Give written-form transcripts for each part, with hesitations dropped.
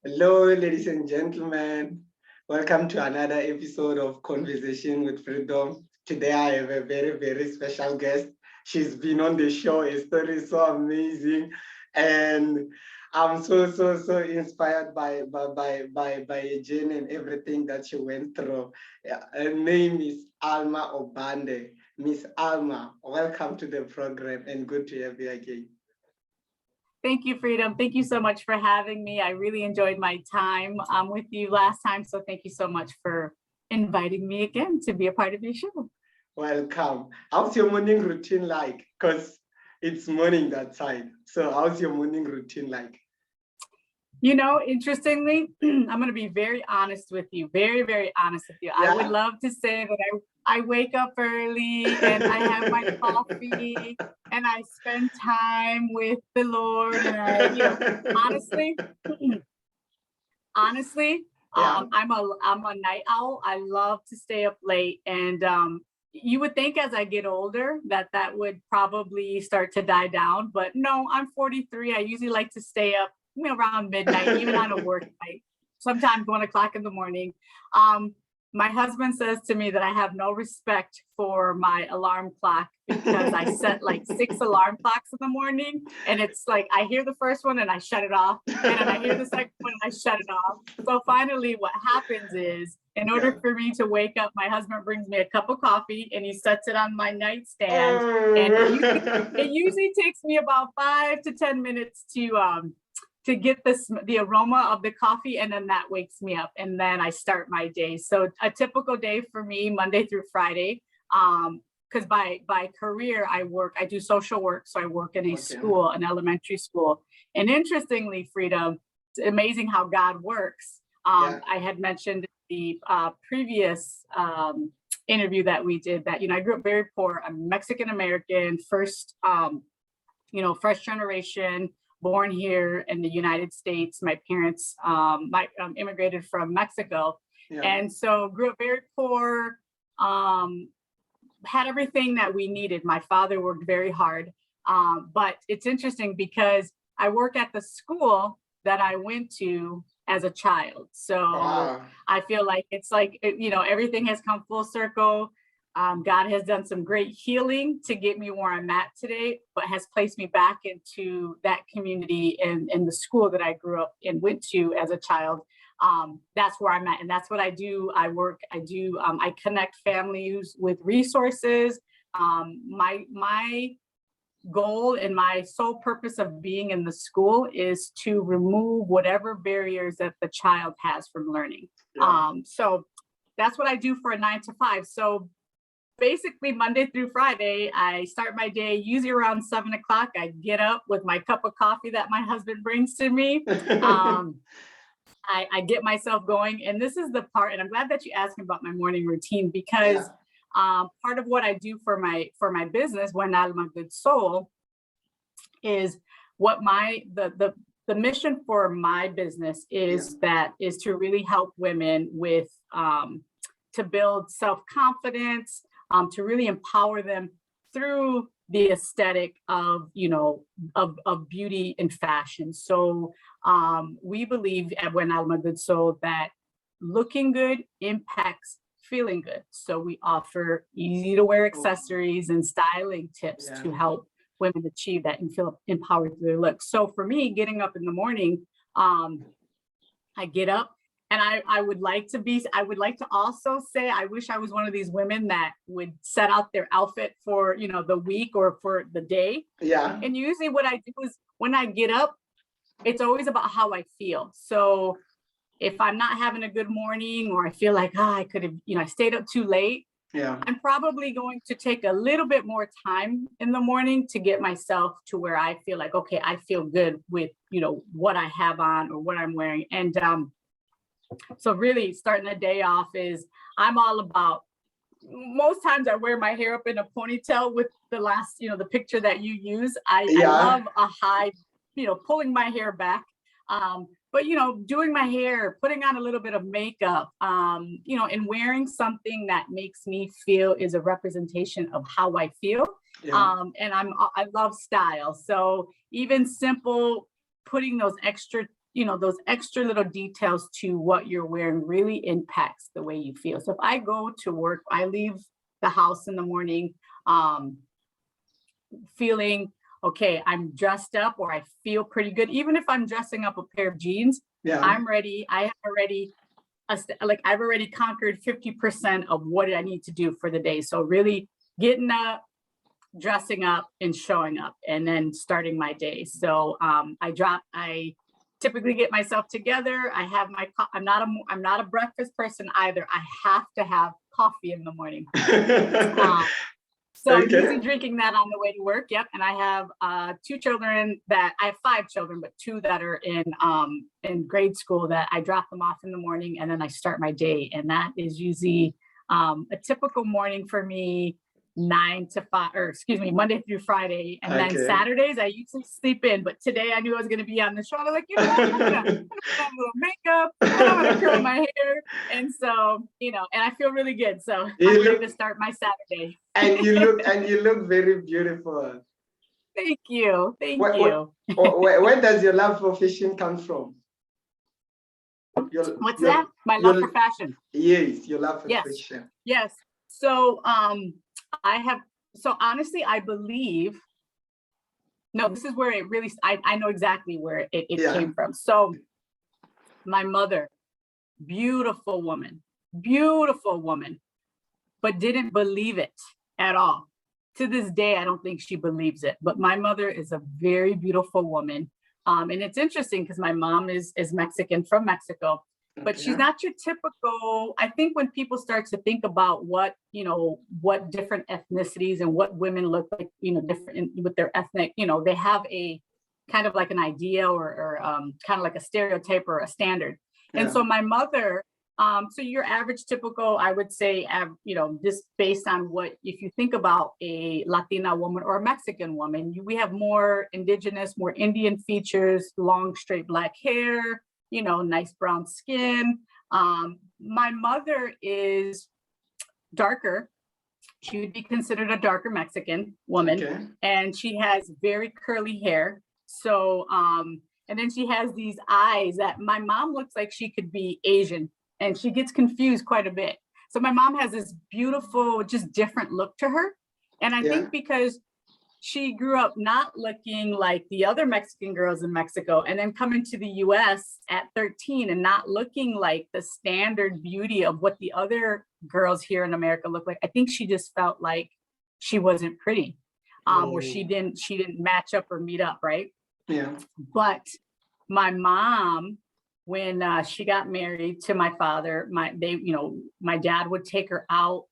Hello, ladies and gentlemen. Welcome to another episode of Conversation with Freedom. Today, I have a very, very special guest. She's been on the show. Her story is so amazing, and I'm so inspired by Jane and everything that she went through. Yeah, her name is Alma Obande. Miss Alma, welcome to the program, and good to have you again. Thank you, Freedom. Thank you so much for having me. I really enjoyed my time with you last time. So thank you so much for inviting me again to be a part of your show. Welcome. How's your morning routine like? Because it's morning that side. So how's your morning routine like? You know, interestingly, I'm going to be very honest with you, very honest with you. Yeah. I would love to say that I wake up early and I have my coffee and I spend time with the Lord. And honestly, Yeah. I'm a night owl. I love to stay up late, and you would think as I get older that would probably start to die down, but no, I'm 43. I usually like to stay up around midnight, even on a work night, sometimes 1 o'clock in the morning. My husband says to me that I have no respect for my alarm clock because I set like 6 alarm clocks in the morning, and it's like I hear the first one and I shut it off, and then I hear the second one and I shut it off. So finally what happens is, in order for me to wake up, my husband brings me a cup of coffee and he sets it on my nightstand. And it usually takes me about 5 to 10 minutes to get the aroma of the coffee, and then that wakes me up, and then I start my day. So a typical day for me, Monday through Friday, because by career I do social work, so I work in a school, an elementary school. And interestingly, Freedom, it's amazing how God works. I had mentioned in the previous interview that we did that I grew up very poor. I'm Mexican American, first generation, born here in the United States. My parents immigrated from Mexico. Yeah. And so grew up very poor, had everything that we needed. My father worked very hard. But it's interesting because I work at the school that I went to as a child. So I feel like it's like, everything has come full circle. God has done some great healing to get me where I'm at today, but has placed me back into that community and the school that I grew up and went to as a child. That's where I'm at. And that's what I do. I connect families with resources. My goal and my sole purpose of being in the school is to remove whatever barriers that the child has from learning. Yeah. So that's what I do for a 9 to 5. So basically Monday through Friday, I start my day usually around 7 o'clock. I get up with my cup of coffee that my husband brings to me. I get myself going. And this is the part, and I'm glad that you asked me about my morning routine, because part of what I do for my business, When Alma Good Soul, is what the mission for my business is, is to really help women with to build self-confidence, to really empower them through the aesthetic of beauty and fashion. So we believe at When Alma Good Soul that looking good impacts feeling good. So we offer easy to wear accessories and styling tips to help women achieve that and feel empowered through their look. So for me, getting up in the morning, I get up. And I would like to also say, I wish I was one of these women that would set out their outfit for, the week or for the day. Yeah. And usually what I do is when I get up, it's always about how I feel. So if I'm not having a good morning, or I feel like, I could have, I stayed up too late. Yeah. I'm probably going to take a little bit more time in the morning to get myself to where I feel like, okay, I feel good with, what I have on or what I'm wearing. And, so really starting the day off is, I'm all about, most times I wear my hair up in a ponytail with the last, the picture that you use. I love a high, pulling my hair back. But, doing my hair, putting on a little bit of makeup, and wearing something that makes me feel is a representation of how I feel. Yeah. And I love style. So even simple, putting those extra those extra little details to what you're wearing really impacts the way you feel. So if I go to work, I leave the house in the morning, feeling, okay, I'm dressed up, or I feel pretty good. Even if I'm dressing up a pair of jeans, I'm ready. I've already conquered 50% of what I need to do for the day. So really getting up, dressing up, and showing up, and then starting my day. So I typically get myself together. I have I'm not a breakfast person either. I have to have coffee in the morning. So I'm usually drinking that on the way to work. Yep. And I have I have 5 children, but 2 that are in grade school that I drop them off in the morning, and then I start my day. And that is usually a typical morning for me, 9 to 5, or excuse me, Monday through Friday. And then Saturdays, I usually sleep in. But today I knew I was going to be on the show. I'm like, I'm gonna put on a little makeup, and I'm going to curl my hair. And so, and I feel really good. So I'm ready to start my Saturday. And you look very beautiful. Thank you. Thank you. Where does your love for fashion come from? What's that? My love for fashion. Yes, your love for fashion. Yes. So honestly, I believe, this is where it really, I know exactly where it came from. So my mother, beautiful woman, but didn't believe it at all. To this day, I don't think she believes it, but my mother is a very beautiful woman. And it's interesting because my mom is Mexican, from Mexico, but she's not your typical. I think when people start to think about what different ethnicities and what women look like, different with their ethnic, they have a kind of like an idea or kind of like a stereotype or a standard. And so my mother, so your average typical, I would say, just based on if you think about a Latina woman or a Mexican woman, we have more indigenous, more Indian features, long, straight black hair, nice brown skin. My mother is darker. She would be considered a darker Mexican woman, and she has very curly hair. So, and then she has these eyes that my mom looks like she could be Asian, and she gets confused quite a bit. So my mom has this beautiful, just different look to her. And I think because she grew up not looking like the other Mexican girls in Mexico, and then coming to the US at 13 and not looking like the standard beauty of what the other girls here in America look like. I think she just felt like she wasn't pretty, or she didn't match up or meet up, right? Yeah. But my mom, when she got married to my father, my dad would take her out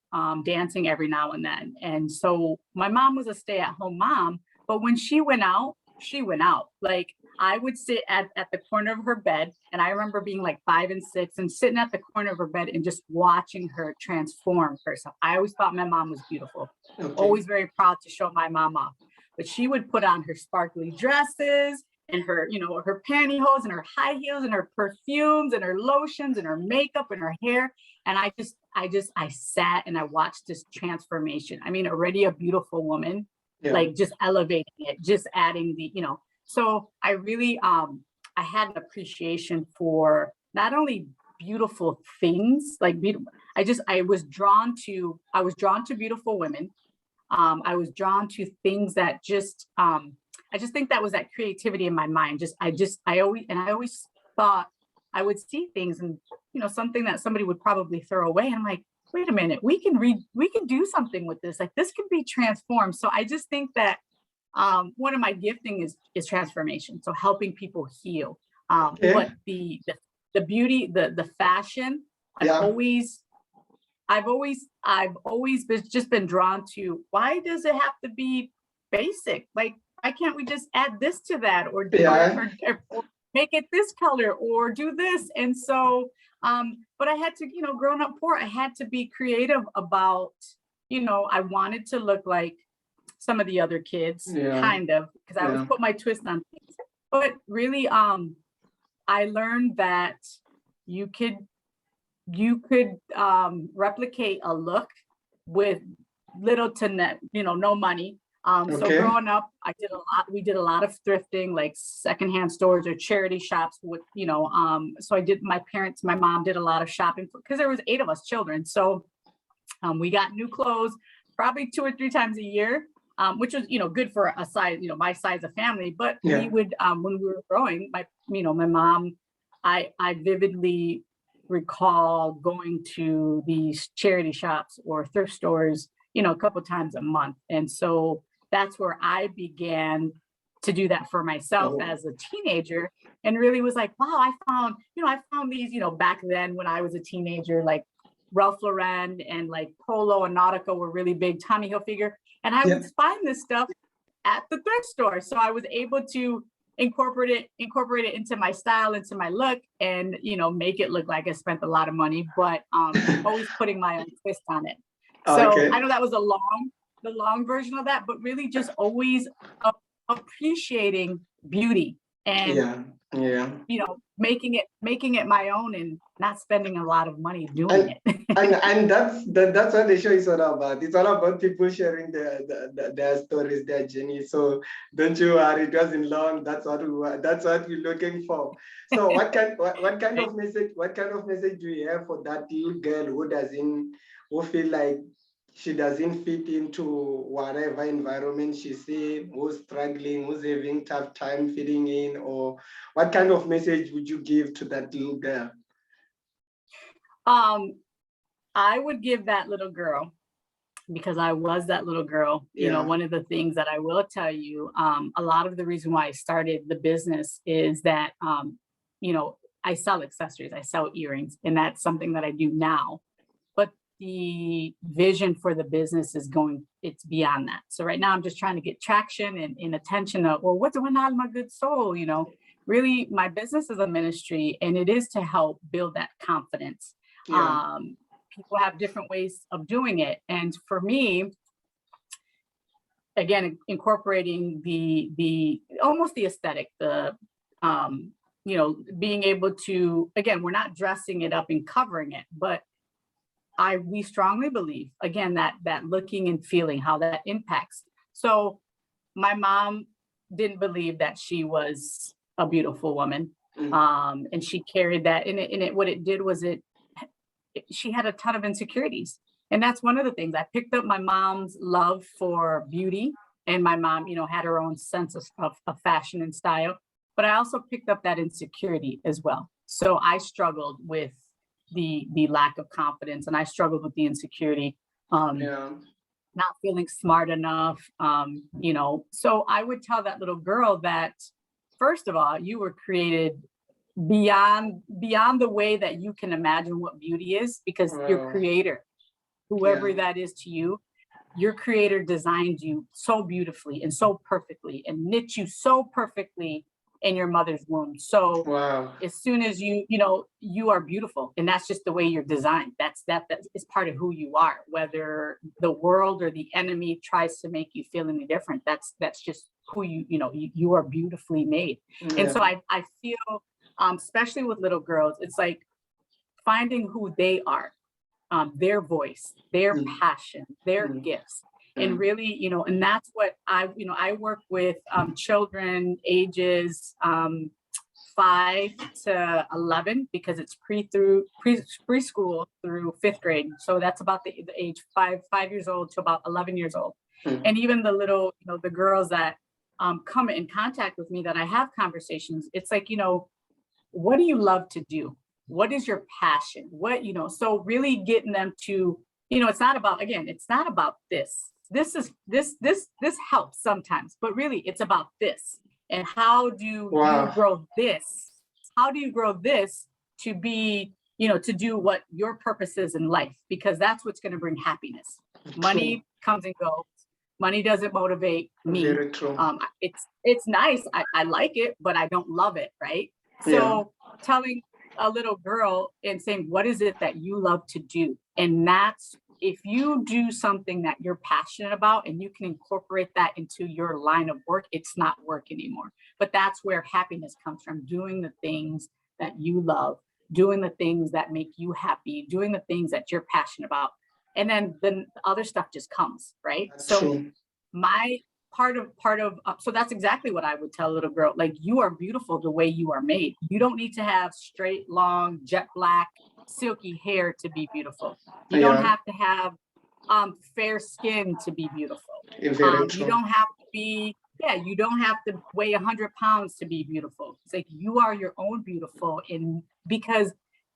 dancing every now and then. And so my mom was a stay-at-home mom, but when she went out, she went out. Like, I would sit at the corner of her bed, and I remember being like 5 and 6 and sitting at the corner of her bed and just watching her transform herself. I always thought my mom was beautiful. Always very proud to show my mom off. But she would put on her sparkly dresses and her, her pantyhose and her high heels and her perfumes and her lotions and her makeup and her hair. And I sat and I watched this transformation. I mean, already a beautiful woman, like just elevating it, just adding the, so I really, I had an appreciation for not only beautiful things, like I was drawn to beautiful women. I was drawn to things that I just think that was that creativity in my mind. I always thought I would see things and, something that somebody would probably throw away. And I'm like, wait a minute, we can do something with this. Like, this can be transformed. So I just think that one of my gifting is transformation. So helping people heal. But the beauty, the fashion, I've always been drawn to, why does it have to be basic? Like, why can't we just add this to that, or make it this color, or do this? And so, but I had to, growing up poor, I had to be creative about, I wanted to look like some of the other kids, kind of, because I always put my twist on things. But really, I learned that you could replicate a look with little to no money. So Okay. growing up, we did a lot of thrifting, like secondhand stores or charity shops with, so my mom did a lot of shopping because there was 8 of us children. So we got new clothes probably 2 or 3 times a year, which was, good for a size, my size of family. But Yeah. we would, when we were growing, my mom, I vividly recall going to these charity shops or thrift stores, a couple times a month. And so that's where I began to do that for myself as a teenager, and really was like, wow, I found these, back then when I was a teenager, like Ralph Lauren and like Polo and Nautica were really big, Tommy Hilfiger. And I would find this stuff at the thrift store. So I was able to incorporate it into my style, into my look, and, make it look like I spent a lot of money, but always putting my own twist on it. So I know that was the long version of that, but really just always appreciating beauty and making it my own and not spending a lot of money doing it. and that's what the show is all about. It's all about people sharing their stories, their journey. So don't you worry, it wasn't long. That's what we're looking for. So what kind of message do you have for that little girl who feel like she doesn't fit into whatever environment she's in, who's struggling, who's having tough time fitting in, or what kind of message would you give to that little girl? I would give that little girl, because I was that little girl, one of the things that I will tell you, a lot of the reason why I started the business is that, I sell accessories, I sell earrings, and that's something that I do now. But the vision for the business it's beyond that. So right now I'm just trying to get traction and attention of, well, what's going on, my good soul? Really my business is a ministry, and it is to help build that confidence. People have different ways of doing it. And for me, again, incorporating the almost the aesthetic, being able to, again, we're not dressing it up and covering it, but we strongly believe, again, that looking and feeling how that impacts. So my mom didn't believe that she was a beautiful woman. And she carried that in it. What it did was she had a ton of insecurities. And that's one of the things. I picked up my mom's love for beauty, and my mom, had her own sense of fashion and style, but I also picked up that insecurity as well. So I struggled with the lack of confidence, and I struggled with the insecurity, not feeling smart enough, So I would tell that little girl that, first of all, you were created beyond the way that you can imagine what beauty is, because your creator, whoever that is to you, your creator designed you so beautifully and so perfectly and knit you so perfectly in your mother's womb. So as soon as you are beautiful, and that's just the way you're designed. That is part of who you are, whether the world or the enemy tries to make you feel any different. That's just who you are beautifully made. And so I feel, especially with little girls, it's like finding who they are, their voice, their passion, their gifts. And really, and that's what I work with children ages 5 to 11, because it's preschool through 5th grade. So that's about the age 5 years old to about 11 years old. And even the little, the girls that come in contact with me, that I have conversations, it's like, what do you love to do? What is your passion? So really getting them to, it's not about this. This helps sometimes, but really it's about this. And how do you grow this? How do you grow this to be, to do what your purpose is in life? Because that's what's going to bring happiness. Money comes and goes. Money doesn't motivate me. Very true. It's nice. I like it, but I don't love it. Right. So telling a little girl and saying, what is it that you love to do? And that's, if you do something that you're passionate about and you can incorporate that into your line of work, it's not work anymore. But that's where happiness comes from, doing the things that you love, doing the things that make you happy, doing the things that you're passionate about. And then the other stuff just comes, right? That's so true. my so that's exactly what I would tell a little girl. Like, you are beautiful the way you are made. You don't need to have straight, long, jet black, silky hair to be beautiful. You don't have to have fair skin to be beautiful. You don't have to be, you don't have to weigh 100 pounds to be beautiful. It's like, you are your own beautiful, because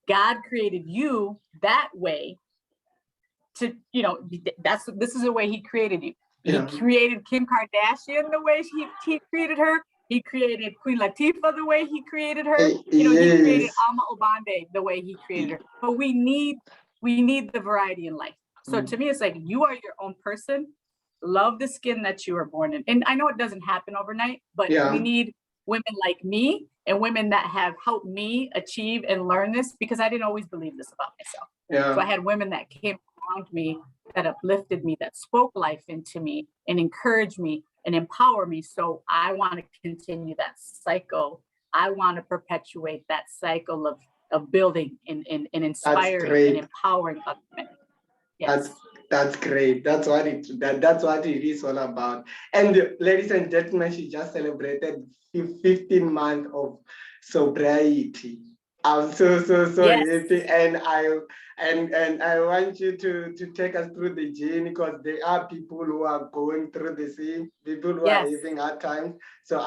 God created you that way to, this is the way he created you. He created Kim Kardashian the way he created her. He created Queen Latifah the way he created her. He created Alma Obande the way he created her. But we need the variety in life. So to me, it's like, you are your own person. Love the skin that you were born in. And I know it doesn't happen overnight, but we need women like me and women that have helped me achieve and learn this, because I didn't always believe this about myself. So I had women that came around me, that uplifted me, that spoke life into me and encouraged me and empower me. So I want to continue that cycle. I want to perpetuate that cycle of building and inspiring and empowering other men. Yes. That's great. That's what it is all about. And ladies and gentlemen, she just celebrated 15 months of sobriety. I'm so happy, and I want you to take us through the journey, because there are people who are going through the same, people who are having hard times. So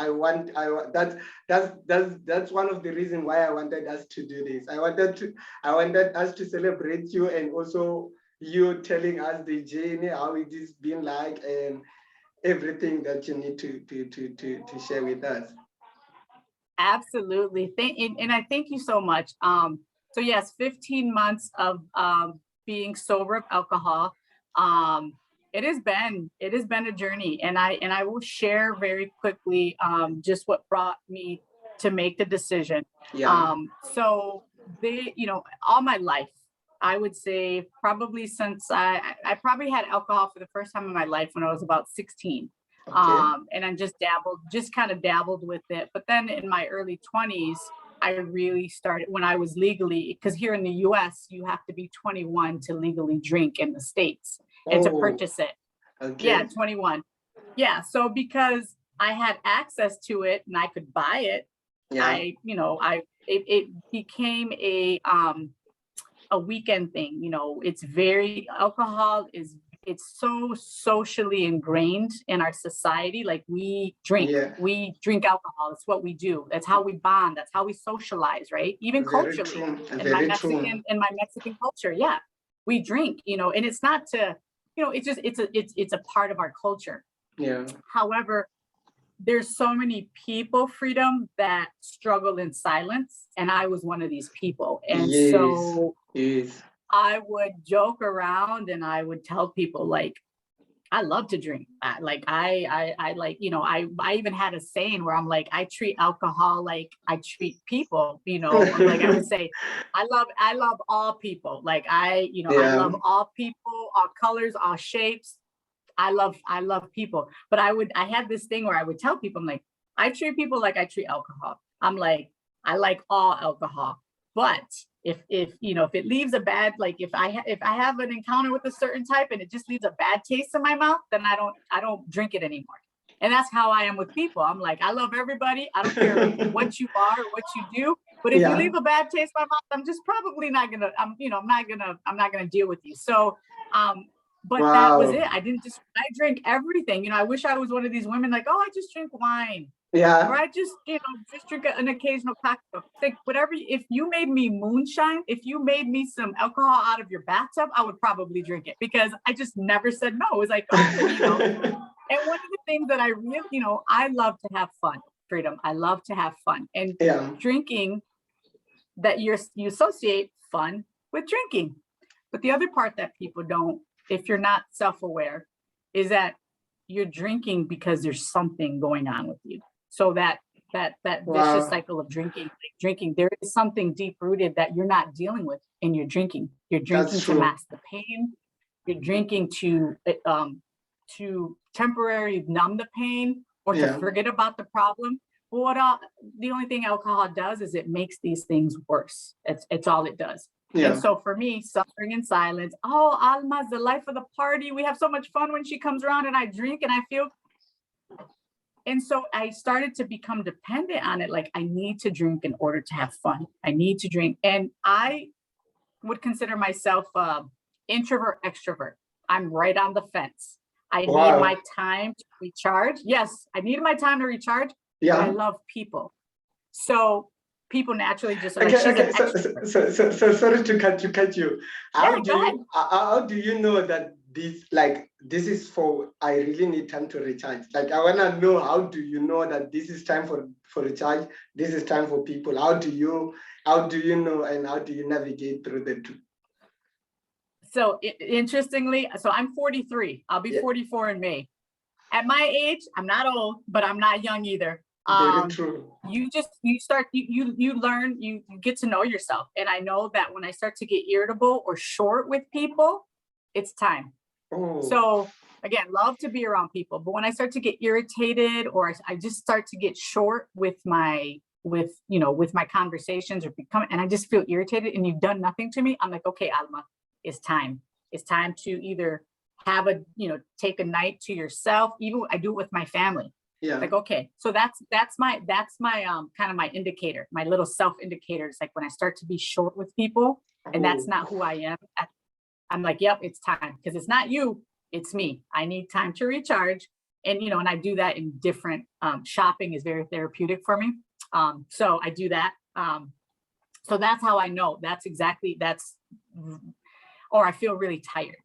that's one of the reasons why I wanted us to do this. I wanted us to celebrate you, and also you telling us the journey, how it has been like, and everything that you need to share with us. Absolutely. And I thank you so much. So yes, 15 months of being sober of alcohol. It has been a journey, and I will share very quickly just what brought me to make the decision. So all my life, I would say probably since I probably had alcohol for the first time in my life when I was about 16. And I just kind of dabbled with it. But then in my early 20s, I really started when I was legally, because here in the US, you have to be 21 to legally drink in the States and to purchase it. 21. So because I had access to it and I could buy it, it became a weekend thing. It's so socially ingrained in our society. Like, we drink alcohol. It's what we do. That's how we bond. That's how we socialize, right? Even culturally, in my Mexican culture, we drink, and it's not to, it's a part of our culture. However, there's so many people, Freedom, that struggle in silence. And I was one of these people. And I would joke around and I would tell people, like, I love to drink. I even had a saying where I'm like, I treat alcohol like I treat people, like I would say, I love all people. Like I love all people, all colors, all shapes. I love people. But I had this thing where I would tell people, I'm like, I treat people like I treat alcohol. I'm like, I like all alcohol. But if it leaves a bad, like if I have an encounter with a certain type and it just leaves a bad taste in my mouth, then I don't drink it anymore. And that's how I am with people. I'm like, I love everybody. I don't care what you are or what you do. But if you leave a bad taste in my mouth, I'm just probably not gonna. I'm not gonna deal with you. So, but that was it. I drink everything. I wish I was one of these women like, oh, I just drink wine. Or I just drink an occasional cocktail. Like, whatever. If you made me moonshine, if you made me some alcohol out of your bathtub, I would probably drink it, because I just never said no. It was like, And one of the things that I really, I love to have fun, Freedom. I love to have fun. And drinking, that you associate fun with drinking. But the other part that people don't, if you're not self-aware, is that you're drinking because there's something going on with you. So that vicious cycle of drinking, there is something deep rooted that you're not dealing with in your drinking. You're drinking to mask the pain. You're drinking to temporarily numb the pain or to forget about the problem. But the only thing alcohol does is it makes these things worse. It's all it does. And so for me, suffering in silence, Alma's the life of the party. We have so much fun when she comes around and I drink and I feel, And so I started to become dependent on it. Like, I need to drink in order to have fun. I need to drink. And I would consider myself introvert, extrovert. I'm right on the fence. I need my time to recharge. Yes, I needed my time to recharge. Yeah. But I love people. So people naturally just are like, she's an extrovert. So sorry to cut you. Go ahead. How do you know that this is for, I really need time to recharge? Like, I want to know, how do you know that this is time for recharge? This is time for people. How do you know, and how do you navigate through the two? So interestingly, so I'm 43. I'll be 44 in May. At my age, I'm not old, but I'm not young either. Very true. You learn, you get to know yourself. And I know that when I start to get irritable or short with people, it's time. Oh. So again, love to be around people, but when I start to get irritated, or I just start to get short with my conversations, or and I just feel irritated, and you've done nothing to me, I'm like, okay, Alma, it's time. It's time to either have take a night to yourself. Even I do it with my family. Yeah. Like, okay, so that's my kind of my indicator, my little self indicator. It's like when I start to be short with people, and that's not who I am, I'm like, yep, it's time, because it's not you, it's me. I need time to recharge. And, and I do that in different, shopping is very therapeutic for me. So I do that. So that's how I know or I feel really tired.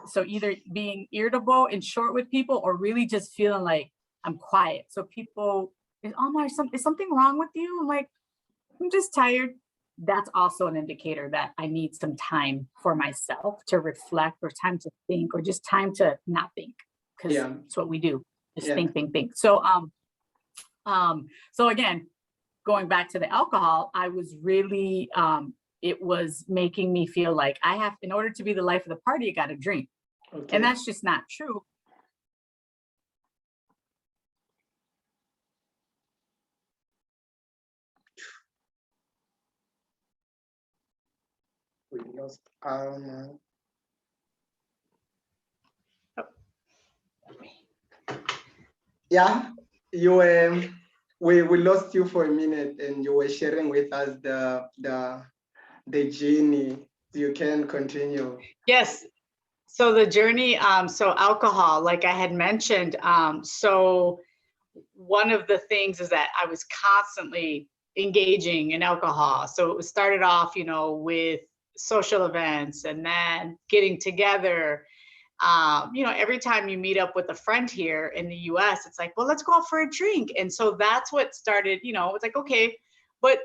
So either being irritable and short with people, or really just feeling like I'm quiet. So people, is something wrong with you? I'm like, I'm just tired. That's also an indicator that I need some time for myself to reflect, or time to think, or just time to not think, because it's what we do. Just think. So, so again, going back to the alcohol, I was really, it was making me feel like in order to be the life of the party, you got to drink. Okay. And that's just not true. We lost Yeah, we lost you for a minute, and you were sharing with us the journey. You can continue. Yes. So the journey, so alcohol, like I had mentioned, so one of the things is that I was constantly engaging in alcohol. So it started off, with social events, and then getting together. Every time you meet up with a friend here in the US, it's like, well, let's go out for a drink. And so that's what started, it's like, okay, but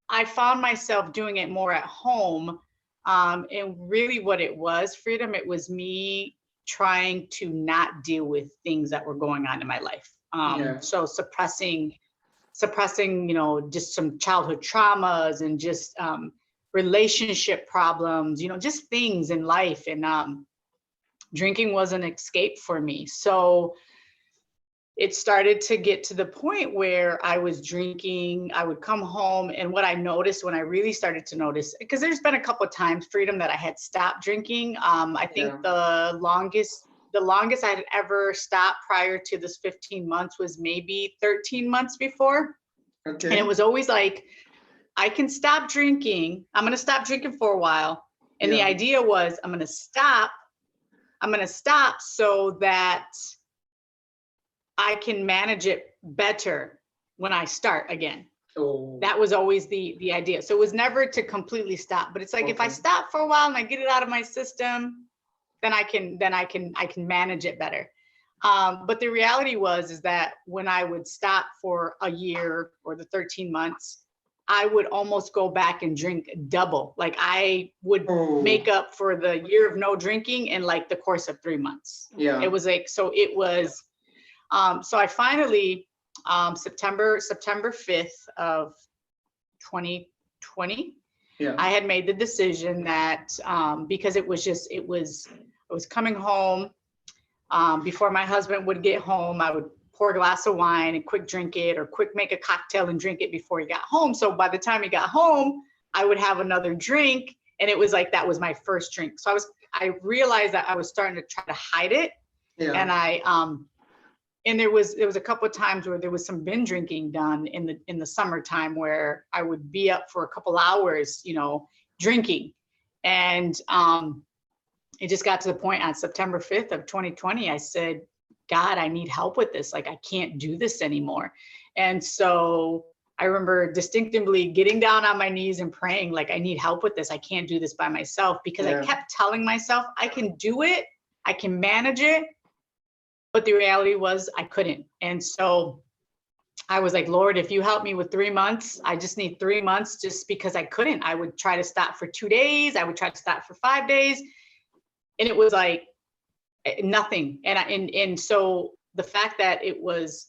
I found myself doing it more at home. And really what it was, Freedom, it was me trying to not deal with things that were going on in my life. So suppressing, just some childhood traumas, and just relationship problems, just things in life. And drinking was an escape for me. So it started to get to the point where I was drinking. I would come home, and what I noticed, when I really started to notice, because there's been a couple of times, Freedom, that I had stopped drinking. I think the longest I had ever stopped prior to this 15 months was maybe 13 months before. Okay. And it was always like, I can stop drinking. I'm going to stop drinking for a while. And the idea was, I'm going to stop so that I can manage it better when I start again. Oh. That was always the idea. So it was never to completely stop, but it's like, if I stop for a while and I get it out of my system, then I can manage it better. But the reality is that when I would stop for a year or the 13 months, I would almost go back and drink double. Like I would make up for the year of no drinking in like the course of 3 months. Yeah. It was like, so it was, so I finally, September 5th of 2020, I had made the decision that, because I was coming home, before my husband would get home, I would pour a glass of wine and quick drink it, or quick make a cocktail and drink it before he got home. So by the time he got home, I would have another drink. And it was like, that was my first drink. So I realized that I was starting to try to hide it. Yeah. And and there was a couple of times where there was some binge drinking done in the summertime where I would be up for a couple hours, drinking. And it just got to the point on September 5th of 2020, I said, God, I need help with this. Like, I can't do this anymore. And so I remember distinctively getting down on my knees and praying, like, I need help with this. I can't do this by myself, because I kept telling myself I can do it. I can manage it. But the reality was I couldn't. And so I was like, Lord, if you help me with 3 months, I just need 3 months, just because I couldn't. I would try to stop for 2 days. I would try to stop for 5 days. And it was like nothing. And so the fact that it was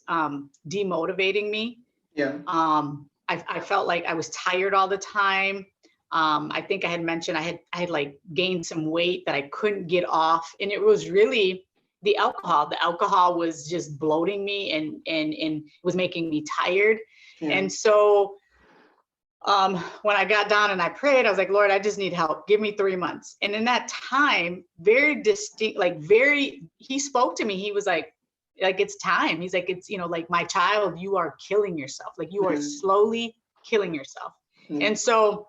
demotivating me, I felt like I was tired all the time. I think I had mentioned I had like gained some weight that I couldn't get off. And it was really the alcohol. The alcohol was just bloating me and was making me tired. And so when I got down and I prayed, I was like, Lord, I just need help. Give me 3 months. And in that time, very distinct, he spoke to me. He was like, it's time. He's like, it's, like, my child, you are killing yourself. Like, you are slowly killing yourself. And so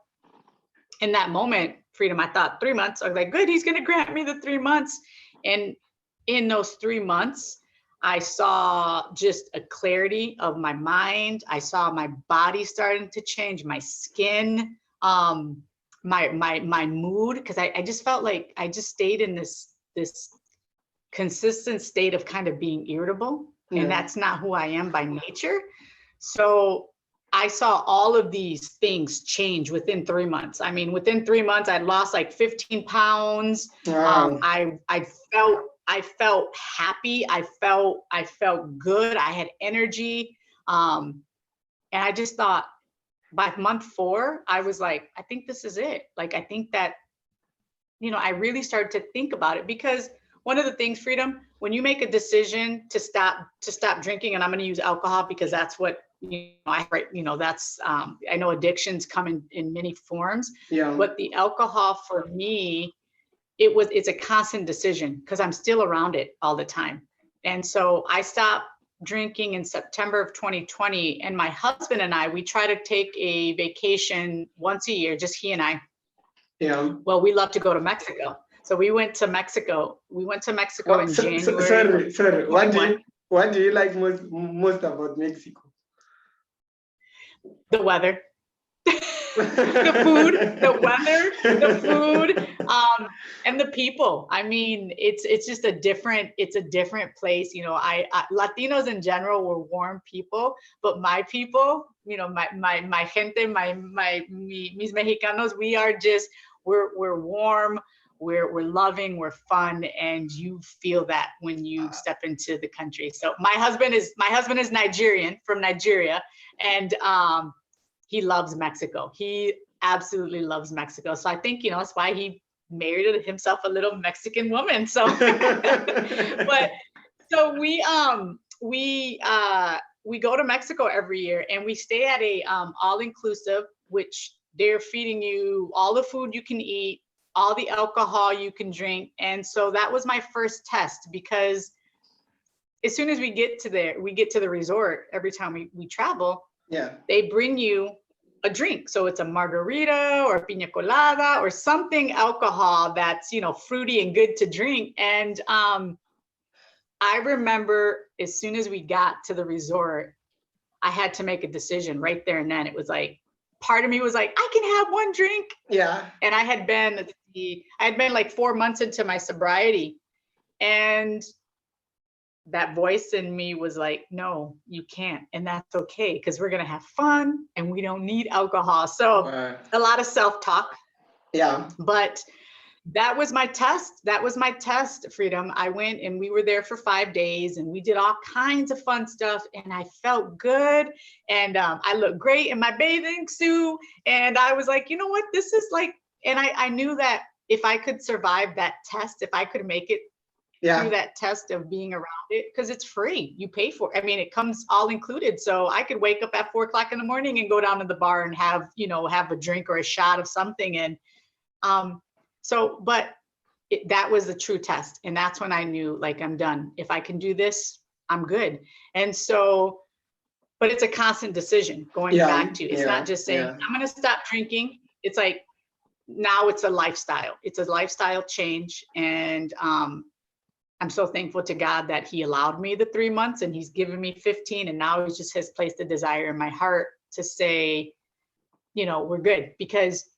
in that moment, Freedom, I thought 3 months. I was like, good, he's going to grant me the 3 months. And in those 3 months, I saw just a clarity of my mind. I saw my body starting to change, my skin, my mood, because I just felt like I just stayed in this consistent state of kind of being irritable, and that's not who I am by nature. So I saw all of these things change within 3 months. I mean, within 3 months, I'd lost like 15 pounds. Wow. I felt happy. I felt good. I had energy. And I just thought by month 4, I was like, I think this is it. Like, I think that, I really started to think about it, because one of the things, Freedom, when you make a decision to stop drinking, and I'm going to use alcohol because that's what, that's, I know addictions come in many forms, but the alcohol for me, it's a constant decision, because I'm still around it all the time. And so I stopped drinking in September of 2020, and my husband and I, we try to take a vacation once a year, just he and I. Well, we love to go to Mexico. So we went to Mexico. We went to Mexico in January. Sorry. What do you like most about Mexico? The weather. The food, the weather, the food, and the people. I mean, it's just a different place. Latinos in general were warm people, but my people, my gente, mis mexicanos, we're warm, we're loving, we're fun, and you feel that when you step into the country. So my husband is Nigerian, from Nigeria, and he loves Mexico. He absolutely loves Mexico. So I think, that's why he married himself a little Mexican woman. So, but so we go to Mexico every year, and we stay at a all-inclusive, which they're feeding you all the food you can eat, all the alcohol you can drink. And so that was my first test, because as soon as we get to the resort, every time we travel, they bring you a drink. So it's a margarita or a piña colada or something alcohol that's, fruity and good to drink. And I remember as soon as we got to the resort, I had to make a decision right there and then. It was like, part of me was like, I can have one drink. And I had been like 4 months into my sobriety, and that voice in me was like, no, you can't. And that's okay, because we're going to have fun and we don't need alcohol. So a lot of self-talk. But that was my test. Freedom. I went and we were there for 5 days, and we did all kinds of fun stuff, and I felt good. And I looked great in my bathing suit. And I was like, you know what, this is like, and I knew that if I could survive that test, if I could make it through that test of being around it, because it's free, you pay for it. I mean, it comes all included. So I could wake up at 4 o'clock in the morning and go down to the bar and have a drink or a shot of something. And that was the true test. And that's when I knew, like, I'm done. If I can do this, I'm good. And so, but it's a constant decision going back to, it's not just saying, I'm going to stop drinking. It's like, now it's a lifestyle. It's a lifestyle change. And I'm so thankful to God that he allowed me the 3 months and he's given me 15. And now he just has placed a desire in my heart to say, you know, we're good. Because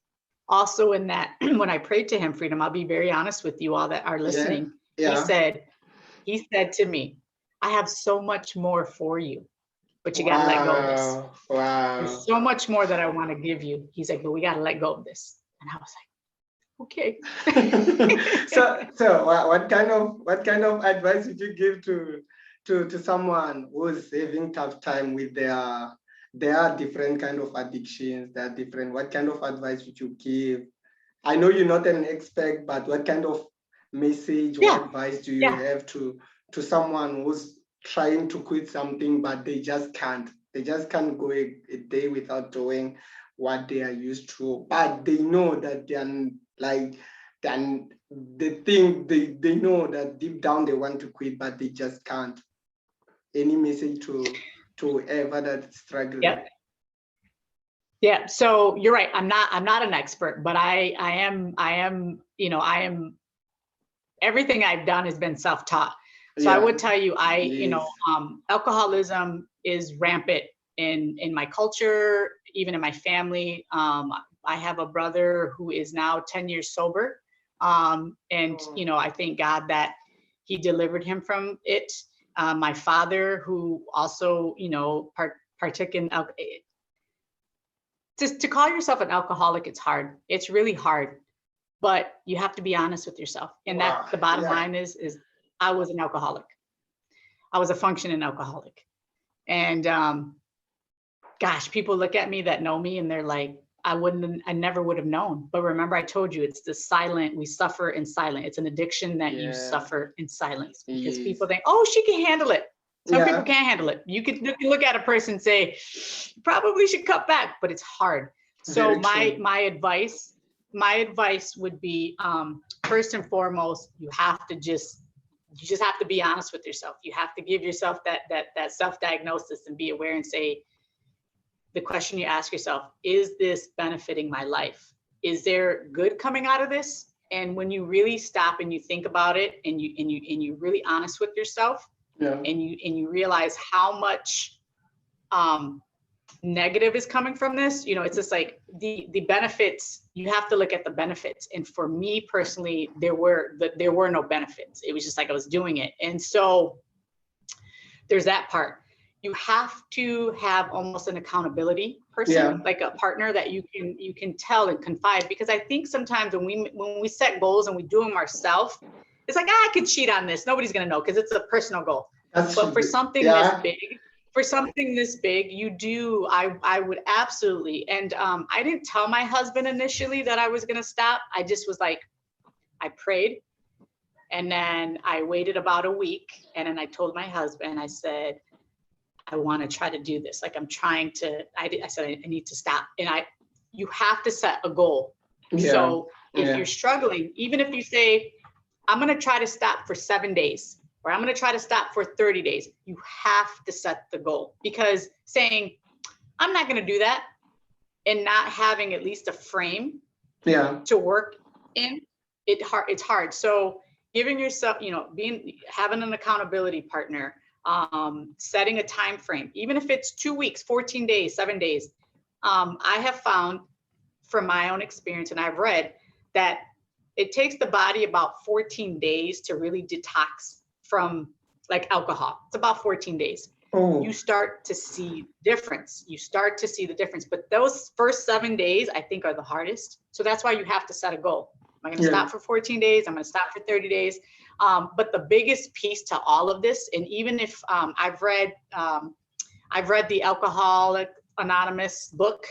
also in that, when I prayed to him, Freedom, I'll be very honest with you all that are listening. He said to me, I have so much more for you, but you got to let go of this. There's so much more that I want to give you. He's like, but we got to let go of this. And I was like, okay. So what kind of advice would you give to someone who's having tough time with their different kind of addictions? They're different. What kind of advice would you give? I know you're not an expert, but what kind of message or advice do you have to someone who's trying to quit something, but they just can't? They just can't go a day without doing what they are used to, but they know that they're like, then they think they know that deep down they want to quit, but they just can't. Any message to ever that struggling? Yeah. So you're right. I'm not an expert, but I am, you know, everything I've done has been self-taught. So I would tell you, you know, alcoholism is rampant in my culture, even in my family. I have a brother who is now 10 years sober. And, you know, I thank God that he delivered him from it. My father, who also, you know, partook in alcohol. To call yourself an alcoholic, it's hard. It's really hard, but you have to be honest with yourself. And that the bottom line is I was an alcoholic. I was a functioning alcoholic. And gosh, people look at me that know me and they're like, I never would have known. But remember, I told you, it's the silent, we suffer in silence. It's an addiction that you suffer in silence because people think, oh, she can handle it. Some people can't handle it. You can look at a person and say, probably should cut back, but it's hard. So my advice would be, first and foremost, you just have to be honest with yourself. You have to give yourself that self-diagnosis and be aware and say, the question you ask yourself, is this benefiting my life? Is there good coming out of this? And when you really stop and you think about it and you're really honest with yourself, and you realize how much negative is coming from this, you know, it's just like the benefits, you have to look at the benefits. And for me personally, there were no benefits. It was just like I was doing it. And so there's that part. You have to have almost an accountability person, like a partner that you can tell and confide, because I think sometimes when we set goals and we do them ourselves, it's like, I could cheat on this. Nobody's going to know because it's a personal goal. But for something this big, you do, I would absolutely. And I didn't tell my husband initially that I was going to stop. I just was like, I prayed. And then I waited about a week. And then I told my husband, I said, I want to try to do this. Like I said, I need to stop. And you have to set a goal. So if you're struggling, even if you say, I'm going to try to stop for 7 days, or I'm going to try to stop for 30 days, you have to set the goal, because saying, I'm not going to do that and not having at least a frame to work in, it's hard. So giving yourself, you know, having an accountability partner, setting a time frame, even if it's 2 weeks, 14 days, 7 days. I have found from my own experience, and I've read that it takes the body about 14 days to really detox from like alcohol. It's about 14 days. You start to see difference. The difference. But those first 7 days, I think, are the hardest. So that's why you have to set a goal. Am I going to stop for 14 days? I'm going to stop for 30 days. But the biggest piece to all of this, and even if I've read the Alcoholic Anonymous book,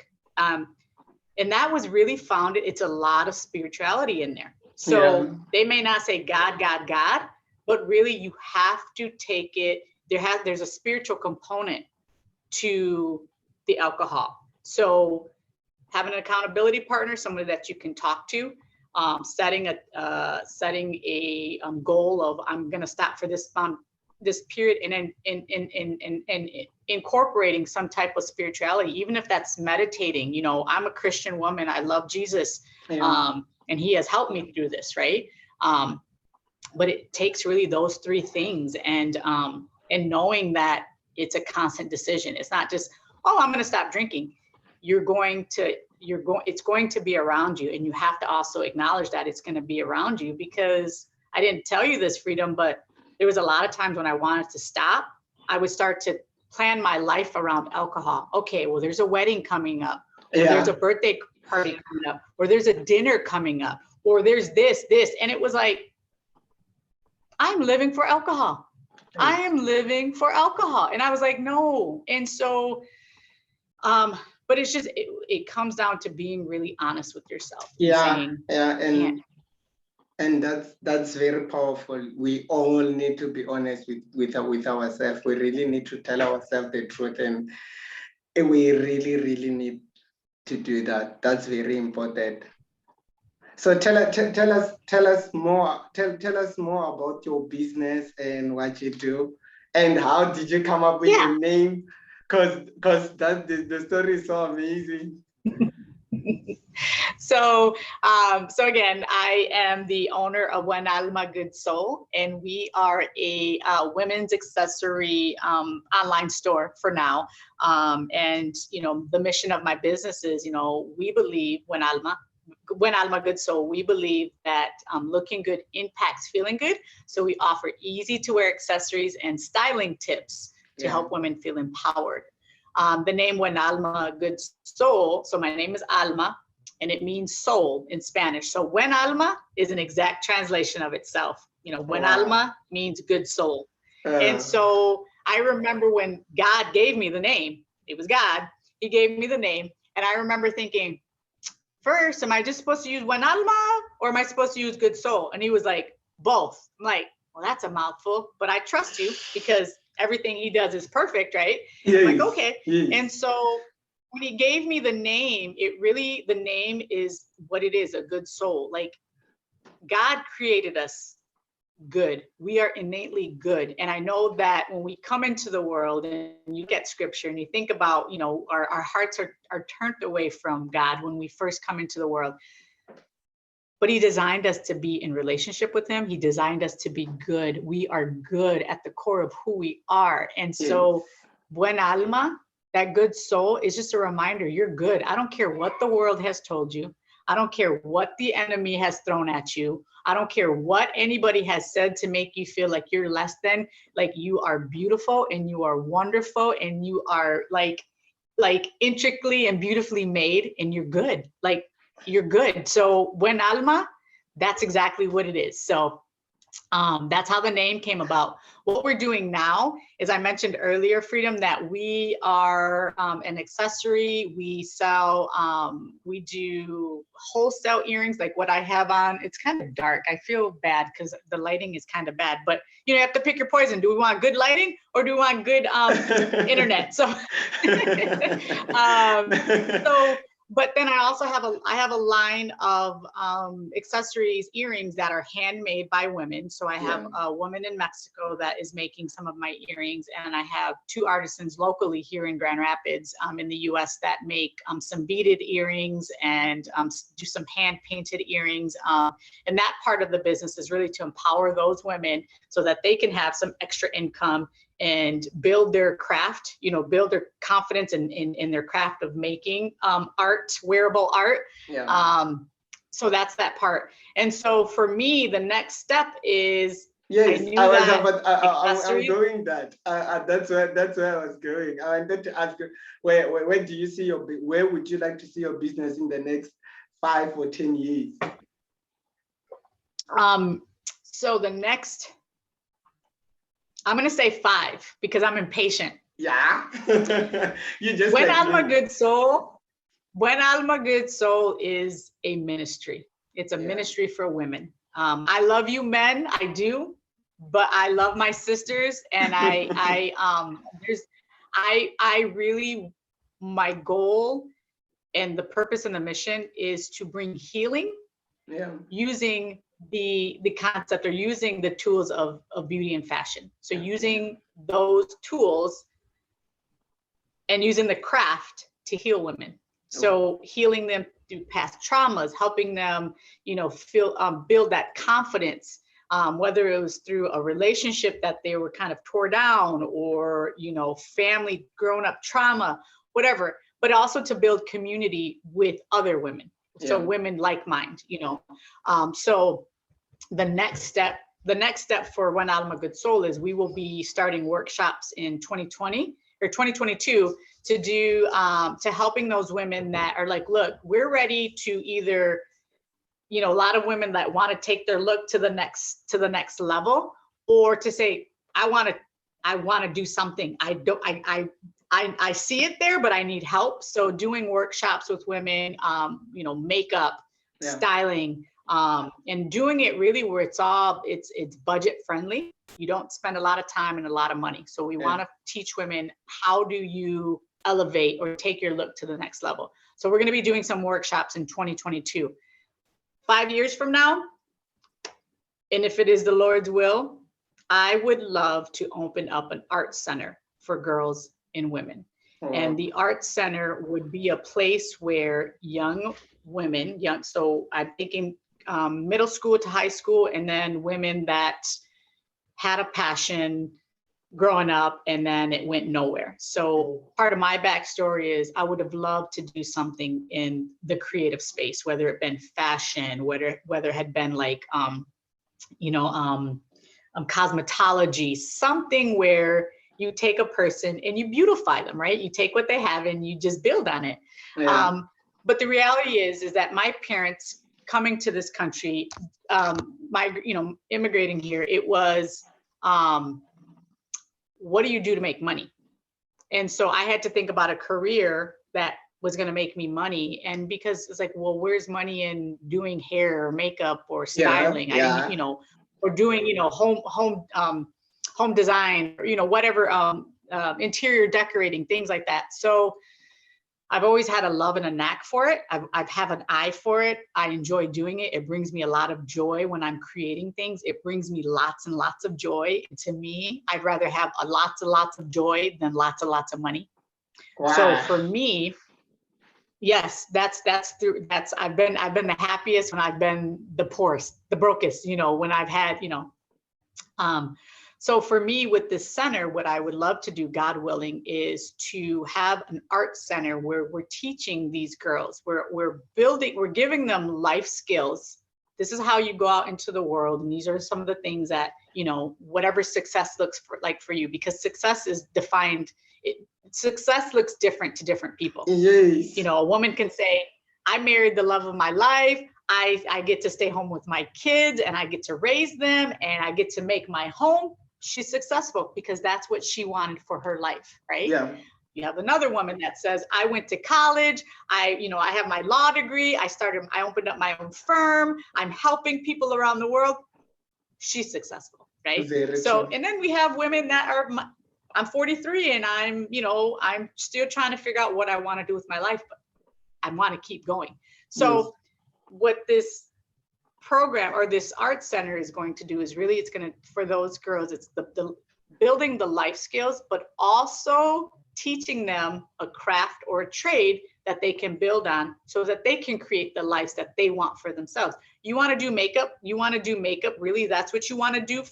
and that was really found, it's a lot of spirituality in there. So they may not say God, God, God, but really you have to take it. There's a spiritual component to the alcohol. So having an accountability partner, somebody that you can talk to, setting a goal of, I'm going to stop for this amount this period in incorporating some type of spirituality, even if that's meditating. You know, I'm a Christian woman. I love Jesus, and he has helped me through this, right? But it takes really those three things, and knowing that it's a constant decision. It's not just, oh, I'm going to stop drinking. It's going to be around you, and you have to also acknowledge that it's going to be around you, because I didn't tell you this, Freedom, but there was a lot of times when I wanted to stop, I would start to plan my life around alcohol. Okay, well, there's a wedding coming up, or there's a birthday party coming up, or there's a dinner coming up, or there's this, and it was like, I'm living for alcohol. I am living for alcohol. And I was like, no. And so, but it's just, it comes down to being really honest with yourself. And that's very powerful. We all need to be honest with ourselves. We really need to tell ourselves the truth, and we really need to do that. That's very important. So tell us more about your business and what you do, and how did you come up with the name? Because that the story is so amazing. So again, I am the owner of When Alma Good Soul, and we are a women's accessory online store for now. And you know, the mission of my business is, you know, we believe When Alma Good Soul, we believe that looking good impacts feeling good. So we offer easy to wear accessories and styling tips to help women feel empowered. The name When Alma Good Soul, so my name is Alma, and it means soul in Spanish. So When Alma is an exact translation of itself. You know, When Alma means good soul. And so I remember when God gave me the name, it was God, he gave me the name. And I remember thinking, first, am I just supposed to use When Alma, or am I supposed to use good soul? And he was like, both. I'm like, well, that's a mouthful, but I trust you because everything he does is perfect, right? I'm like, okay. And so when he gave me the name, the name is what it is, a good soul. Like, God created us good. We are innately good. And I know that when we come into the world and you get scripture and you think about, you know, our hearts are turned away from God when we first come into the world. But he designed us to be in relationship with him. He designed us to be good. We are good at the core of who we are. And so Buen Alma, that good soul, is just a reminder you're good. I don't care what the world has told you. I don't care what the enemy has thrown at you. I don't care what anybody has said to make you feel like you're less than. Like, you are beautiful and you are wonderful and you are like intricately and beautifully made, and you're good. Like, you're good. So Buen Alma, that's exactly what it is. So that's how the name came about. What we're doing now is, I mentioned earlier, Freedom, that we are an accessory. We sell, we do wholesale earrings, like what I have on. It's kind of dark. I feel bad because the lighting is kind of bad, but you know, you have to pick your poison. Do we want good lighting or do we want good internet? So, but then I also have a line of accessories, earrings that are handmade by women. So I have a woman in Mexico that is making some of my earrings, and I have 2 artisans locally here in Grand Rapids in the US that make some beaded earrings and do some hand painted earrings. And that part of the business is really to empower those women so that they can have some extra income and build their craft, you know, build their confidence in their craft of making art, wearable art. So that's that part. And so for me, the next step is, I'm going that. That's where I was going. I wanted to ask you, where do you see where would you like to see your business in the next 5 or 10 years? So the next, I'm going to say 5 because I'm impatient. Yeah. You just When Alma Good Soul, When Alma Good Soul is a ministry. It's a ministry for women. I love you men, I do, but I love my sisters, and I really, my goal and the purpose and the mission is to bring healing using the concept, or using the tools of beauty and fashion. So using those tools and using the craft to heal women. So healing them through past traumas, helping them, feel, build that confidence, whether it was through a relationship that they were kind of tore down, or, family grown up trauma, whatever, but also to build community with other women. So women like mind, so the next step for When Alma Good Soul is we will be starting workshops in 2020 or 2022 to do to helping those women that are like, look, we're ready to either, a lot of women that want to take their look to the next level, or to say, I want to do something. I see it there, but I need help. So doing workshops with women, makeup, styling, and doing it really where it's budget friendly. You don't spend a lot of time and a lot of money. So we want to teach women, how do you elevate or take your look to the next level? So we're going to be doing some workshops in 2022. 5 years from now, and if it is the Lord's will, I would love to open up an art center for girls and women. And the art center would be a place where young women, so I'm thinking middle school to high school, and then women that had a passion growing up and then it went nowhere. So part of my backstory is I would have loved to do something in the creative space, whether it been fashion, whether it had been like, cosmetology, something where you take a person and you beautify them, right? You take what they have and you just build on it. But the reality is that my parents coming to this country, immigrating here, it was, what do you do to make money? And so I had to think about a career that was going to make me money. And because it's like, well, where's money in doing hair or makeup or styling? Or doing, home design, or, whatever, interior decorating, things like that. So I've always had a love and a knack for it. I have an eye for it. I enjoy doing it. It brings me a lot of joy when I'm creating things. It brings me lots and lots of joy. And to me, I'd rather have lots and lots of joy than lots and lots of money. Wow. So for me, yes, I've been the happiest when I've been the poorest, the brokest, when I've had, so for me with this center, what I would love to do, God willing, is to have an art center where we're teaching these girls, we're giving them life skills. This is how you go out into the world. And these are some of the things that, whatever success looks like for you, because success is defined. Success looks different to different people. Yes. A woman can say, I married the love of my life. I get to stay home with my kids and I get to raise them and I get to make my home. She's successful because that's what she wanted for her life, right? Yeah. You have another woman that says, I went to college. I have my law degree. I opened up my own firm. I'm helping people around the world. She's successful, right? Very so, true. And then we have women that I'm 43 and I'm still trying to figure out what I want to do with my life, but I want to keep going. So what this program or this art center is going to do is really, it's going to, for those girls, it's the building the life skills, but also teaching them a craft or a trade that they can build on so that they can create the lives that they want for themselves. You want to do makeup? Really? That's what you want to do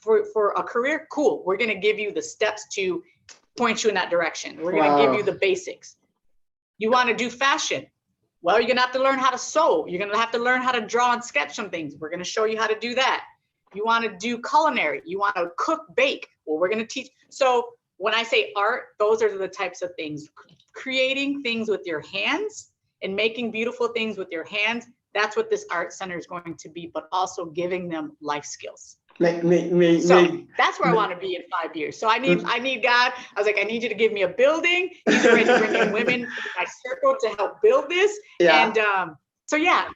for a career? Cool. We're going to give you the steps to point you in that direction. We're going to give you the basics. You want to do fashion? Well, you're going to have to learn how to sew. You're going to have to learn how to draw and sketch some things. We're going to show you how to do that. You want to do culinary. You want to cook, bake. Well, we're going to teach. So when I say art, those are the types of things. Creating things with your hands and making beautiful things with your hands. That's what this art center is going to be, but also giving them life skills. So that's where I want to be in 5 years. So I need God. I was like, I need you to give me a building. He's ready to bring in women in my circle to help build this. Yeah. And so yeah,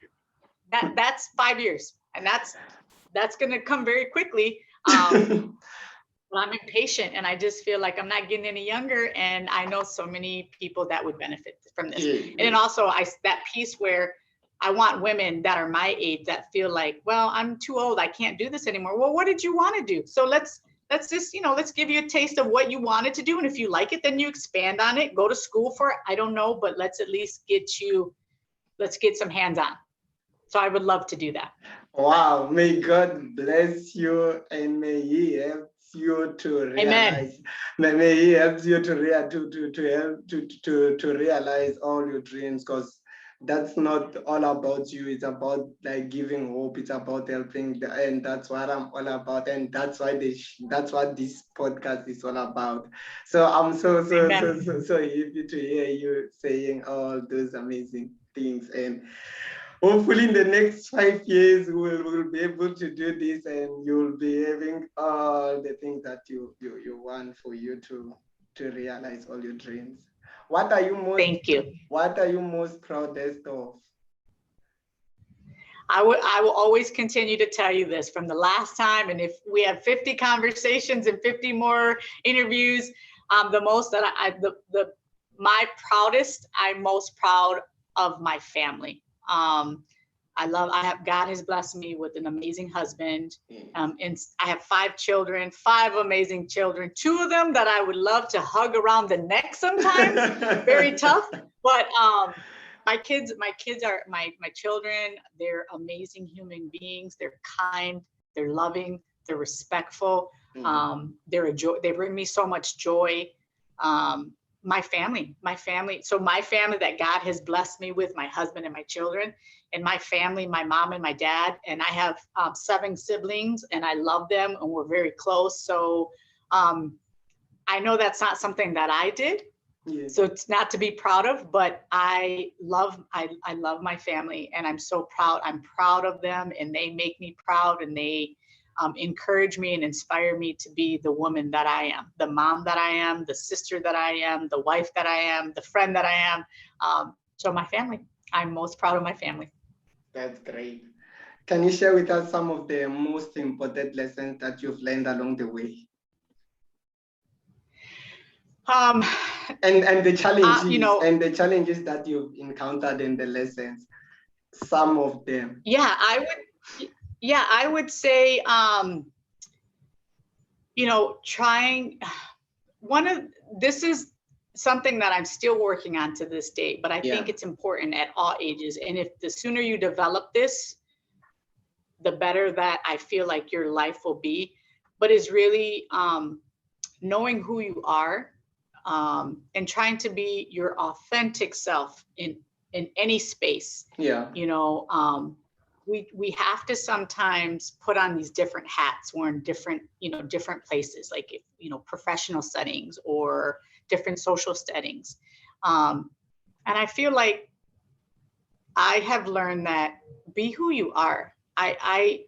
that's 5 years, and that's going to come very quickly. But I'm impatient, and I just feel like I'm not getting any younger, and I know so many people that would benefit from this. And then also that piece where I want women that are my age that feel like, well, I'm too old, I can't do this anymore. Well, what did you want to do? So let's just, let's give you a taste of what you wanted to do. And if you like it, then you expand on it, go to school for it. I don't know, but let's at least let's get some hands on. So I would love to do that. Wow, may God bless you and may He help you to realize. May He help you to realize all your dreams, because that's not all about you. It's about like giving hope. It's about helping, and that's what I'm all about. And that's why that's what this podcast is all about. So I'm so happy to hear you saying all those amazing things, and hopefully in the next 5 years we'll be able to do this, and you'll be having all the things that you want for you to realize all your dreams. What are you most proudest of? I will always continue to tell you this from the last time, and if we have 50 conversations and 50 more interviews, the most that I'm most proud of my family. God has blessed me with an amazing husband. And I have 5 children, 5 amazing children, 2 of them that I would love to hug around the neck sometimes. Very tough. But my children, they're amazing human beings. They're kind, they're loving, they're respectful. They're a joy. They bring me so much joy. My family, so my family that God has blessed me with, my husband and my children, and my family, my mom and my dad, and I have 7 siblings, and I love them, and we're very close. So I know that's not something that I did, so it's not to be proud of, but I love my family, and I'm so proud. I'm proud of them, and they make me proud, and they encourage me and inspire me to be the woman that I am, the mom that I am, the sister that I am, the wife that I am, the friend that I am. So my family, I'm most proud of my family. That's great. Can you share with us some of the most important lessons that you've learned along the way? And the challenges, and the challenges that you've encountered in the lessons, some of them. Yeah, I would say, this is something that I'm still working on to this day, but I think it's important at all ages. And if the sooner you develop this, the better that I feel like your life will be. But it's really knowing who you are, and trying to be your authentic self in any space. We have to sometimes put on these different hats. We're in different places, like professional settings or different social settings. And I feel like I have learned that be who you are. I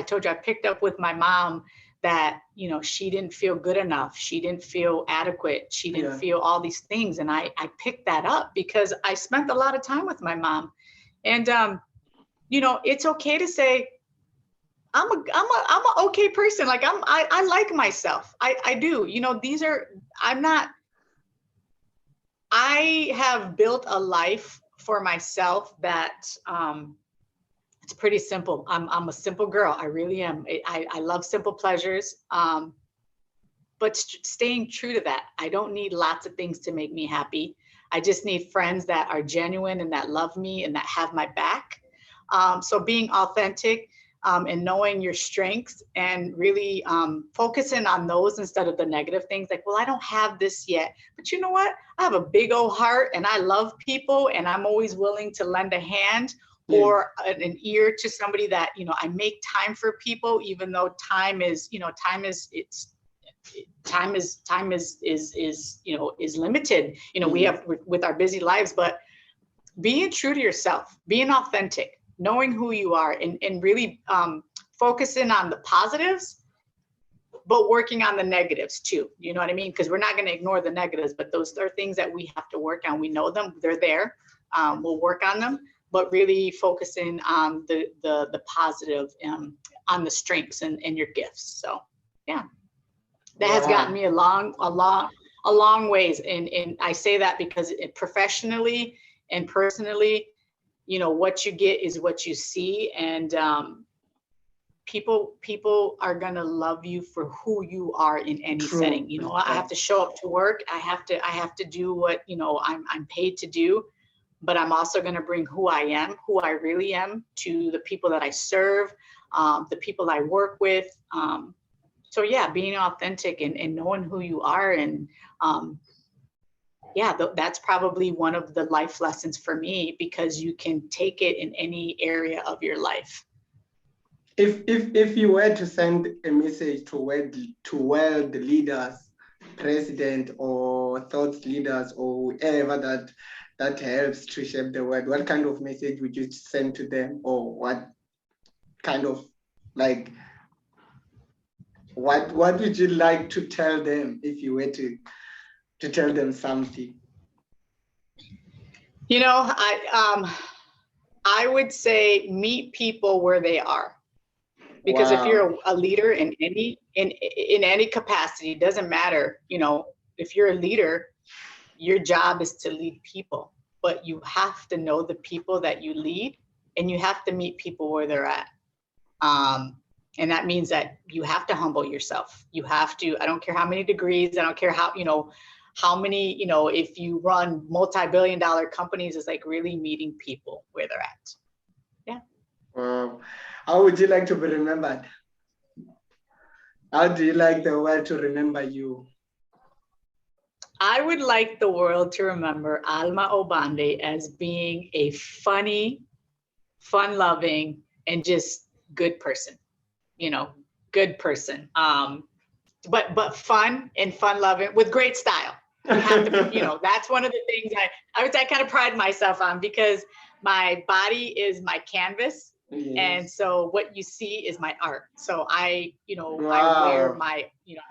told you, I picked up with my mom that, she didn't feel good enough. She didn't feel adequate. She didn't feel all these things. And I picked that up because I spent a lot of time with my mom. And, it's okay to say, I'm a okay person. Like I like myself. I do, I have built a life for myself that, it's pretty simple. I'm a simple girl. I really am. I love simple pleasures. But staying true to that. I don't need lots of things to make me happy. I just need friends that are genuine and that love me and that have my back. So being authentic, and knowing your strengths and really focusing on those instead of the negative things, like, well, I don't have this yet, but you know what? I have a big old heart and I love people, and I'm always willing to lend a hand or an ear to somebody that, I make time for people, even though time is limited, we have with our busy lives. But being true to yourself, being authentic, knowing who you are, and really focusing on the positives, but working on the negatives too. You know what I mean? Because we're not going to ignore the negatives, but those are things that we have to work on. We know them, they're there. We'll work on them, but really focusing on the positive, on the strengths and your gifts. So yeah, that has gotten me a long ways. And I say that because professionally and personally, you know, what you get is what you see. And people are going to love you for who you are in any setting. You know, I have to show up to work. I have to do what, you know, I'm paid to do, but I'm also going to bring who I am, who I really am, to the people that I serve, the people I work with. So yeah, being authentic and knowing who you are. And yeah, that's probably one of the life lessons for me, because you can take it in any area of your life. If you were to send a message to world leaders, president or thought leaders, or whoever that helps to shape the world, what kind of message would you send to them? Or what kind of, like, what would you like to tell them if you were to tell them something? You know, I would say meet people where they are. Because if you're a leader in any capacity, it doesn't matter, you know, if you're a leader, your job is to lead people, but you have to know the people that you lead, and you have to meet people where they're at. And that means that you have to humble yourself. You have to, I don't care how many degrees, I don't care how, you know, how many, you know, if you run multi-billion-dollar companies, it's like really meeting people where they're at. Yeah. How would you like to be remembered? How do you like the world to remember you? I would like the world to remember Alma Obande as being a funny, fun-loving, and just good person. You know, good person. But fun and fun-loving with great style. You have to, you know, that's one of the things I would say I kind of pride myself on, because my body is my canvas. Yes. And so what you see is my art. So I, you know, I wear my, you know,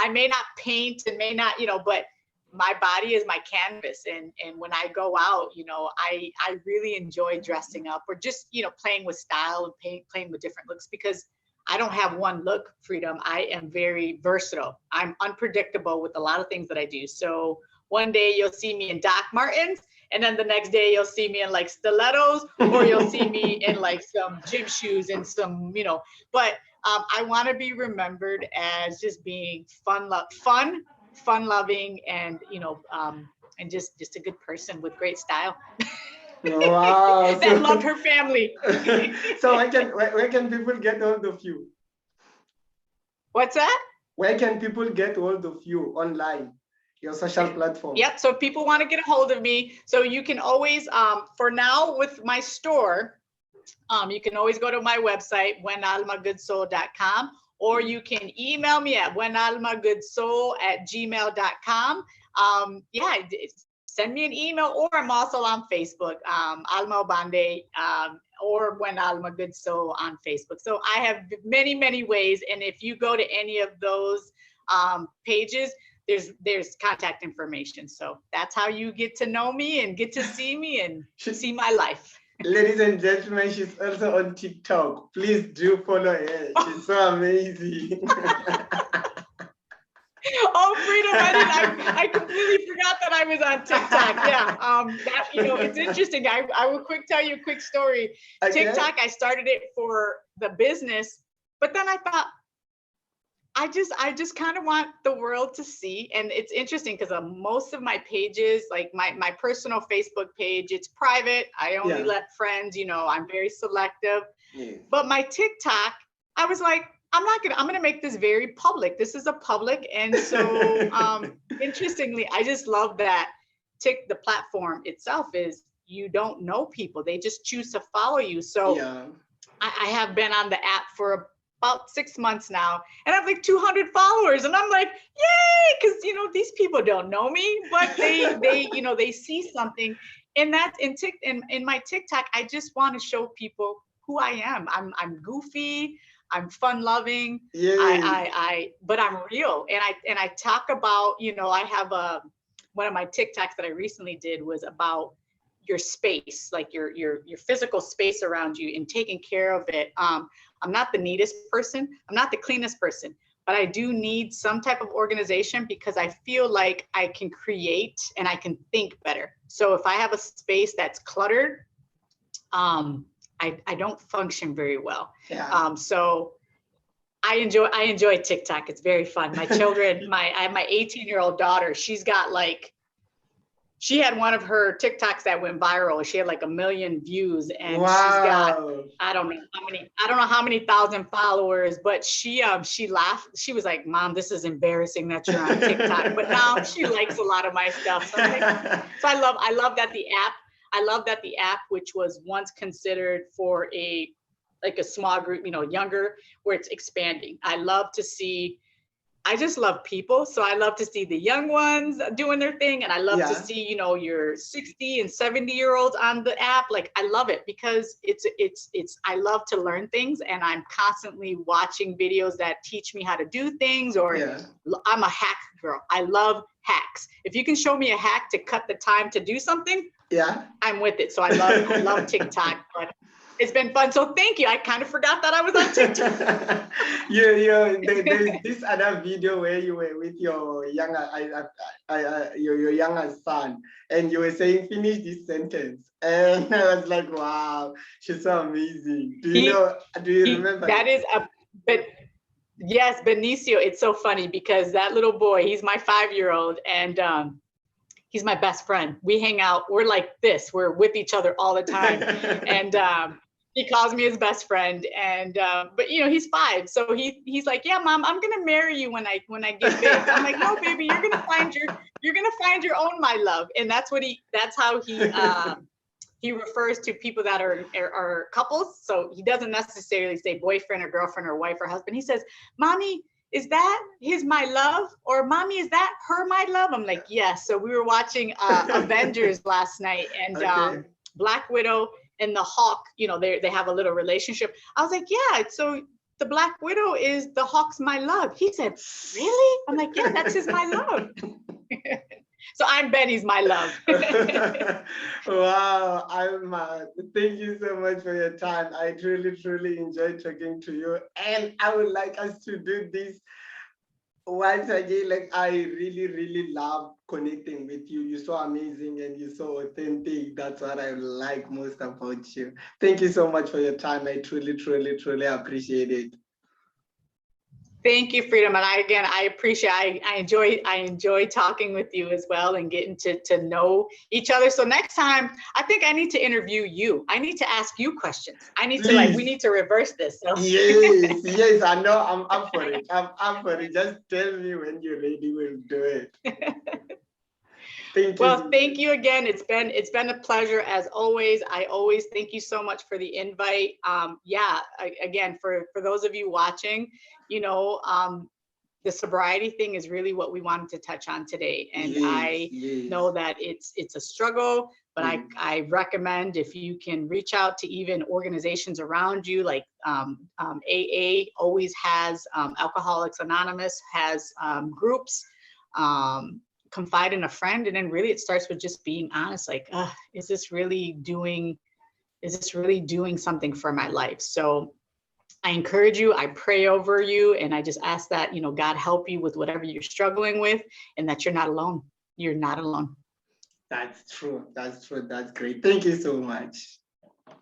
I may not paint and may not, you know, but my body is my canvas. And when I go out, you know, I really enjoy dressing up, or just, you know, playing with style and playing with different looks, because I don't have one look, Freedom. I am very versatile. I'm unpredictable with a lot of things that I do. So one day you'll see me in Doc Martens, and then the next day you'll see me in like stilettos, or you'll see me in like some gym shoes and some, you know, but I want to be remembered as just being fun loving, and, you know, and just a good person with great style. Wow. That loved her family. So where can people get hold of you? What's that? Where can people get hold of you online? Your social platform. Yep. So if people want to get a hold of me, so you can always, for now with my store, you can always go to my website, whenalmagoodsoul.com, or you can email me at whenalmagoodsoul@gmail.com. Yeah, send me an email, or I'm also on Facebook, Alma Obande, or When Alma Good Soul on Facebook. So I have many, many ways. And if you go to any of those pages, there's contact information. So that's how you get to know me and get to see me and see my life. Ladies and gentlemen, she's also on TikTok. Please do follow her. She's so amazing. Oh, Freedom! I completely forgot that I was on TikTok. Yeah, that, you know, it's interesting. I will tell you a quick story. Okay. TikTok, I started it for the business, but then I thought, I just kind of want the world to see. And it's interesting because most of my pages, like my personal Facebook page, it's private. I only let friends, you know, I'm very selective. Yeah. But my TikTok, I was like, I'm gonna make this very public. This is a public. And so interestingly, I just love that the platform itself is, you don't know people. They just choose to follow you. So I have been on the app for about 6 months now, and I have like 200 followers, and I'm like, yay, because, you know, these people don't know me, but they you know, they see something. And that's in my TikTok, I just want to show people who I am. I'm goofy, I'm fun loving, but I'm real, and I talk about, you know, I have one of my TikToks that I recently did was about your space, like your physical space around you, and taking care of it. I'm not the neatest person, I'm not the cleanest person, but I do need some type of organization, because I feel like I can create and I can think better. So if I have a space that's cluttered, I don't function very well. Yeah. So I enjoy TikTok. It's very fun. My children, I have my 18-year-old daughter. She's got like, she had one of her TikToks that went viral. She had like 1 million views, and she's got, I don't know how many thousand followers, but she laughed. She was like, "Mom, this is embarrassing that you're on TikTok." But now she likes a lot of my stuff. So, I love that the app, which was once considered for a small group, younger, where it's expanding. I just love people. So I love to see the young ones doing their thing. And I love to see, your 60 and 70-year-olds on the app. Like, I love it because I love to learn things, and I'm constantly watching videos that teach me how to do things, or I'm a hack girl. I love hacks. If you can show me a hack to cut the time to do something, I'm with it. So I love TikTok, but it's been fun. So thank you. I kind of forgot that I was on TikTok. There's this other video where you were with your your younger son, and you were saying, "Finish this sentence." And I was like, wow, she's so amazing. Do you remember? That is but yes, Benicio, it's so funny because that little boy, he's my 5-year-old, and he's my best friend. We hang out. We're like this. We're with each other all the time. And he calls me his best friend. And but he's 5, so he's like, "Yeah, Mom, I'm gonna marry you when I get big." I'm like, "No, baby, you're gonna find your own my love." And that's how he refers to people that are couples. So he doesn't necessarily say boyfriend or girlfriend or wife or husband. He says, "Mommy, is that his my love?" Or, "Mommy, is that her my love?" I'm like, "Yes." So we were watching Avengers last night, and Black Widow and the Hawk, they have a little relationship. I was like, "Yeah, so the Black Widow is the Hawk's my love." He said, "Really?" I'm like, "Yeah, that's his my love." So I'm Benny's my love. Wow, Alma, thank you so much for your time. I truly, truly enjoyed talking to you. And I would like us to do this once again. Like, I really, really love connecting with you. You're so amazing and you're so authentic. That's what I like most about you. Thank you so much for your time. I truly, truly, truly appreciate it. Thank you, Freedom. And I appreciate, I enjoy talking with you as well, and getting to know each other. So next time, I think I need to interview you. I need to ask you questions. I need to we need to reverse this. So. Yes, I know. I'm up for it. I'm up for it. Just tell me when you're ready, we'll do it. Thank you. Well, thank you again. It's been a pleasure as always. I always thank you so much for the invite. Again, for those of you watching, the sobriety thing is really what we wanted to touch on today. And I know that it's a struggle, but I recommend, if you can reach out to even organizations around you, like AA always has, Alcoholics Anonymous has groups. Confide in a friend, and then really it starts with just being honest, like, is this really doing something for my life? So I encourage you, I pray over you, and I just ask that God help you with whatever you're struggling with, and that you're not alone. You're not alone. That's true. That's great. Thank you so much.